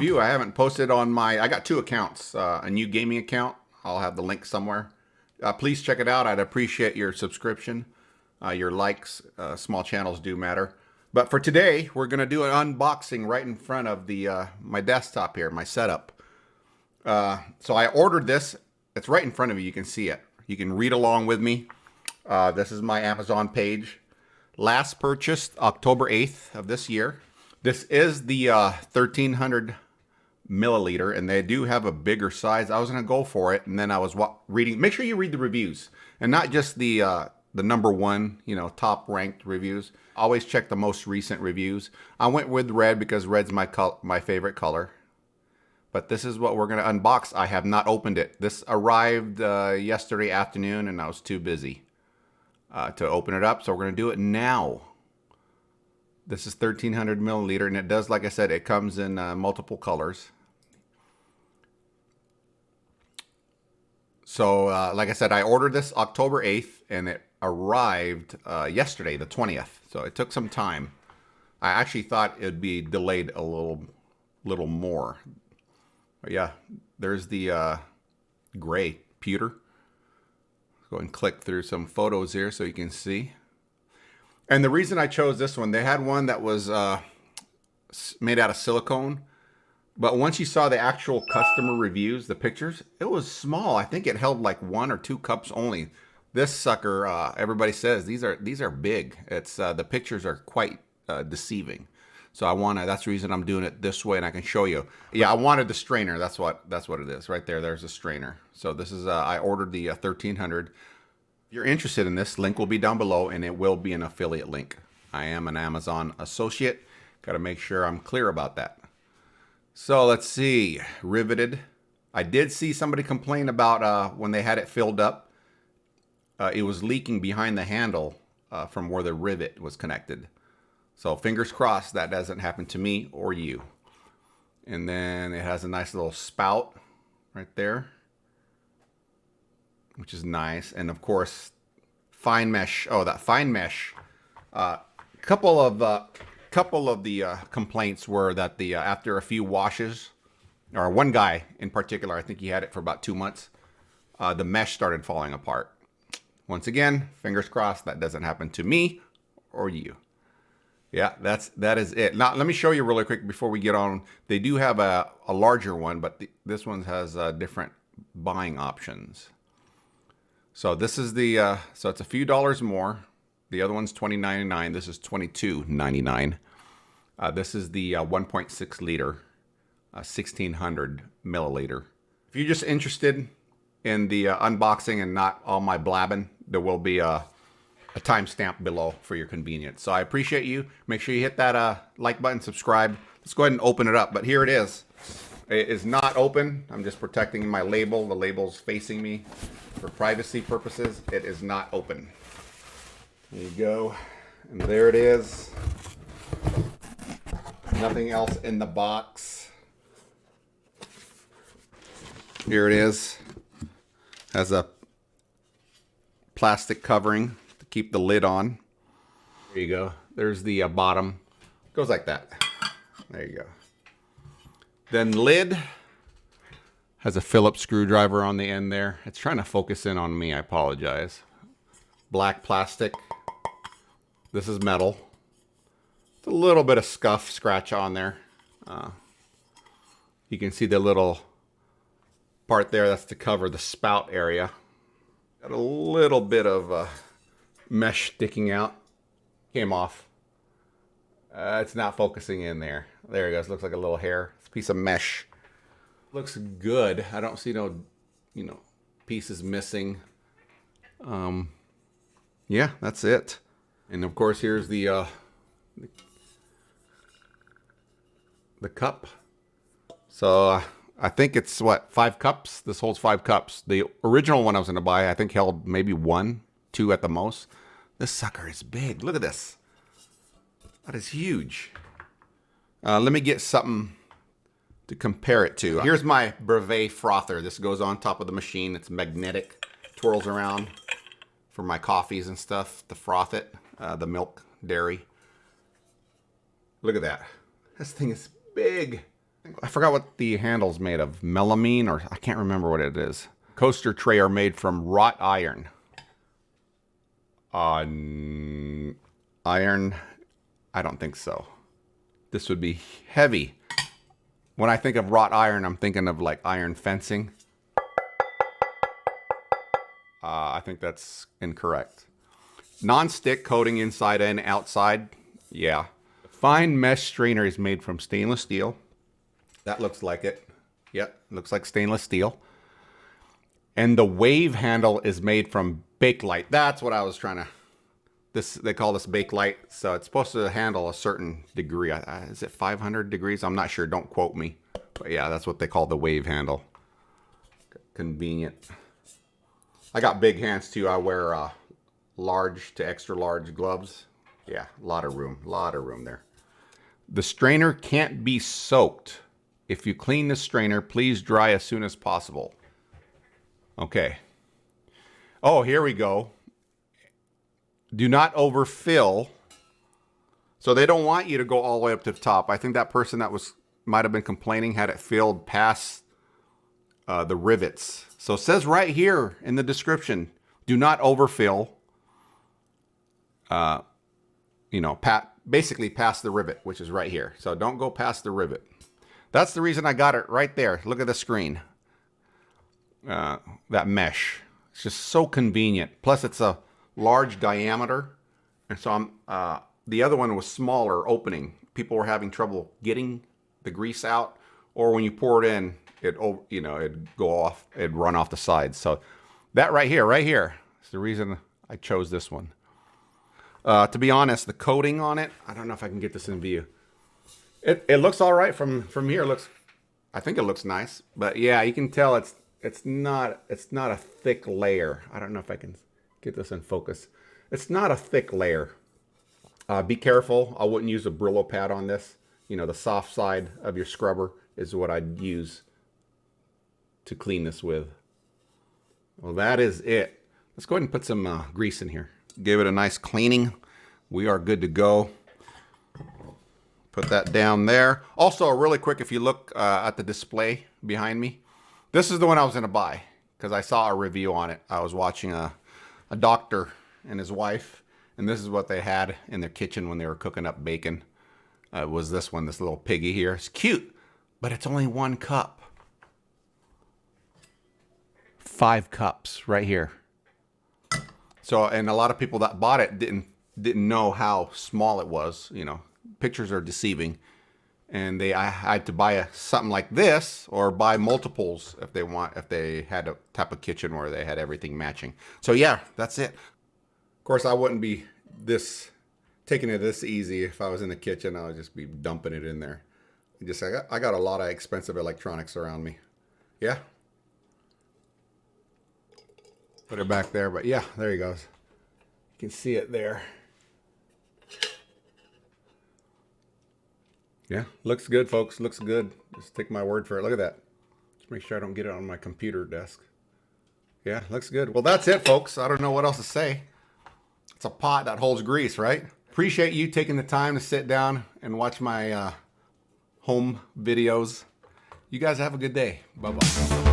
review I haven't posted on I got two accounts, a new gaming account. I'll have the link somewhere. Please check it out. I'd appreciate your subscription, your likes. Small channels do matter. But for today, we're going to do an unboxing right in front of my desktop here, my setup. So I ordered this. It's right in front of you. You can see it. You can read along with me. This is my Amazon page. Last purchased October 8th of this year. This is the 1300 milliliter, and they do have a bigger size. I was going to go for it, and then I was reading. Make sure you read the reviews, and not just the number one, top ranked reviews. Always check the most recent reviews. I went with red because red's my favorite color. But this is what we're going to unbox. I have not opened it. This arrived yesterday afternoon, and I was too busy to open it up. So we're going to do it now. This is 1300 milliliter, and it does, like I said, it comes in multiple colors. So, like I said, I ordered this October 8th, and it arrived yesterday, the 20th. So it took some time. I actually thought it'd be delayed a little more. But yeah, there's the gray pewter. Let's go and click through some photos here so you can see. And the reason I chose this one, they had one that was made out of silicone. But once you saw the actual customer reviews, the pictures, it was small. I think it held like 1 or 2 cups only. This sucker, everybody says these are big. It's the pictures are quite deceiving. So that's the reason I'm doing it this way, and I can show you. Yeah, I wanted the strainer. That's what it is right there. There's a strainer. So this is I ordered the 1300. If you're interested in this, link will be down below, and it will be an affiliate link. I am an Amazon associate. Got to make sure I'm clear about that. So let's see, riveted. I did see somebody complain about when they had it filled up. It was leaking behind the handle from where the rivet was connected. So fingers crossed that doesn't happen to me or you. And then it has a nice little spout right there, which is nice. And of course, fine mesh. Oh, that fine mesh. Couple of the complaints were that after a few washes, or one guy in particular, I think he had it for about 2 months, the mesh started falling apart. Once again, fingers crossed that doesn't happen to me or you. Yeah, that is it. Now, let me show you really quick before we get on. They do have a larger one, but this one has different buying options. So this is so it's a few dollars more. The other one's $20.99. This is $22.99. This is the 1.6 liter, 1600 milliliter. If you're just interested in the unboxing and not all my blabbing, there will be a timestamp below for your convenience. So I appreciate you. Make sure you hit that like button, subscribe. Let's go ahead and open it up. But here it is. It is not open. I'm just protecting my label. The label's facing me for privacy purposes. It is not open. There you go. And there it is. Nothing else in the box. Here it is. Has a plastic covering to keep the lid on. There you go. There's the bottom. Goes like that. There you go. Then lid has a Phillips screwdriver on the end there. It's trying to focus in on me. I apologize. Black plastic. This is metal. It's a little bit of scuff, scratch on there. You can see the little part there. That's to cover the spout area. Got a little bit of mesh sticking out. Came off. It's not focusing in there. There it goes. Looks like a little hair. It's a piece of mesh. Looks good. I don't see no, pieces missing. Yeah, that's it. And of course, here's the cup. So I think it's what, 5 cups? This holds 5 cups. The original one I was going to buy, I think held maybe 1, 2 at the most. This sucker is big. Look at this. That is huge. Let me get something to compare it to. Here's my Brevet frother. This goes on top of the machine. It's magnetic. Twirls around for my coffees and stuff to froth it. The milk, dairy. Look at that. This thing is big. I forgot what the handle's made of. Melamine, or I can't remember what it is. Coaster tray are made from wrought iron. Iron, I don't think so. This would be heavy. When I think of wrought iron, I'm thinking of like iron fencing. I think that's incorrect. Non-stick coating inside and outside. Yeah. Fine mesh strainer is made from stainless steel. That looks like it. Yep, looks like stainless steel. And the wave handle is made from Bakelite. That's what I was trying to... They call this Bakelite. So it's supposed to handle a certain degree. Is it 500 degrees? I'm not sure. Don't quote me. But yeah, that's what they call the wave handle. Convenient. I got big hands too. I wear large to extra large gloves. Yeah, a lot of room there. The strainer can't be soaked. If you clean the strainer, please dry as soon as possible. Okay. Oh, here we go. Do not overfill. So they don't want you to go all the way up to the top. I think that person that might have been complaining had it filled past the rivets. So it says right here in the description, do not overfill. Basically past the rivet, which is right here. So don't go past the rivet. That's the reason I got it right there. Look at the screen. That mesh. It's just so convenient. Plus it's a large diameter. And so the other one was smaller opening. People were having trouble getting the grease out, or when you pour it in, it'd go off, it'd run off the sides. So that right here is the reason I chose this one. To be honest, the coating on it, I don't know if I can get this in view. It looks all right from here. I think it looks nice, but yeah, you can tell it's not a thick layer. I don't know if I can get this in focus. It's not a thick layer. Be careful. I wouldn't use a Brillo pad on this. The soft side of your scrubber is what I'd use to clean this with. Well, that is it. Let's go ahead and put some grease in here. Give it a nice cleaning. We are good to go. Put that down there. Also, really quick, if you look at the display behind me, this is the one I was going to buy because I saw a review on it. I was watching a doctor and his wife, and this is what they had in their kitchen when they were cooking up bacon. It was this one, this little piggy here. It's cute, but it's only 1 cup. 5 cups right here. So, and a lot of people that bought it didn't know how small it was. Pictures are deceiving, and I had to buy something like this or buy multiples if they had a type of kitchen where they had everything matching. So yeah, that's it. Of course, I wouldn't be taking it this easy if I was in the kitchen. I would just be dumping it in there. I got a lot of expensive electronics around me. Yeah. Put it back there, but yeah, there he goes. You can see it there. Yeah, looks good, folks. Looks good. Just take my word for it. Look at that. Just make sure I don't get it on my computer desk. Yeah, looks good. Well, that's it, folks. I don't know what else to say. It's a pot that holds grease, right? Appreciate you taking the time to sit down and watch my home videos. You guys have a good day. Bye-bye.